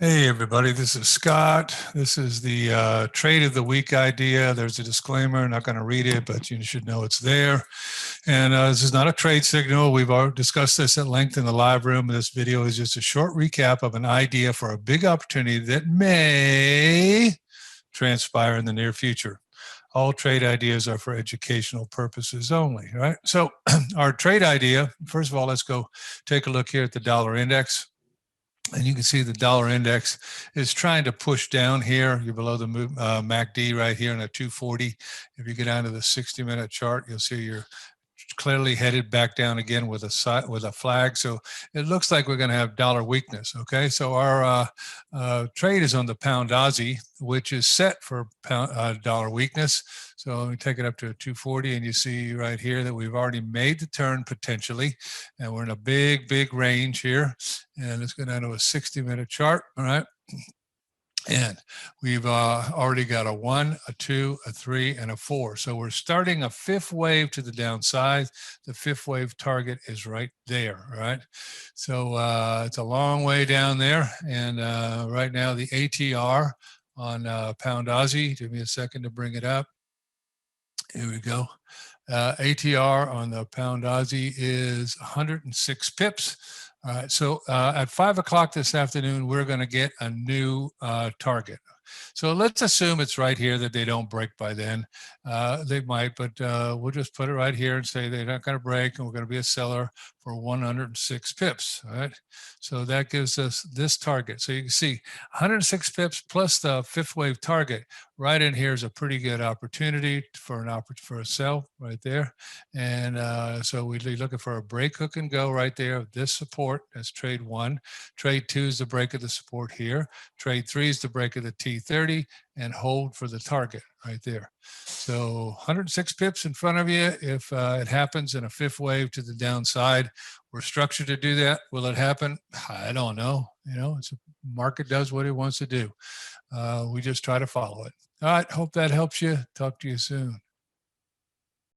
Hey everybody, this is Scott. This is the trade of the week idea. There's a disclaimer, I'm not going to read it, but you should know it's there. And this is not a trade signal. We've already discussed this at length in the live room. This video is just a short recap of an idea for a big opportunity that may transpire in the near future. All trade ideas are for educational purposes only, right? So our trade idea, first of all, let's go take a look here at the dollar index. And you can see the dollar index is trying to push down here. You're below the MACD right here in a 240. If you get down to the 60-minute chart, you'll see you're clearly headed back down again with a flag. So it looks like we're going to have dollar weakness. Okay, so our trade is on the pound Aussie, which is set for dollar weakness. So let me take it up to a 240, and you see right here that we've already made the turn potentially, and we're in a big range here. And let's go down to a 60-minute chart. All right. And we've already got a 1, a 2, a 3, and a 4. So we're starting a fifth wave to the downside. The fifth wave target is right there, right? So it's a long way down there. And right now the ATR on pound Aussie, give me a second to bring it up. Here we go. ATR on the pound Aussie is 106 pips. All right, so at 5 o'clock this afternoon, we're going to get a new target. So let's assume it's right here that they don't break by then. They might, but we'll just put it right here and say they're not going to break, and we're going to be a seller for 106 pips. All right, so that gives us this target. So you can see 106 pips plus the fifth wave target right in here is a pretty good opportunity for a sell right there. And so we'd be looking for a break, hook, and go right there of this support. That's trade 1. Trade 2 is the break of the support here. Trade 3 is the break of the T30, and hold for the target right there. So 106 pips in front of you. If it happens in a fifth wave to the downside, we're structured to do that. Will it happen? I don't know. You know, it's a market does what it wants to do. We just try to follow it. All right. Hope that helps you. Talk to you soon.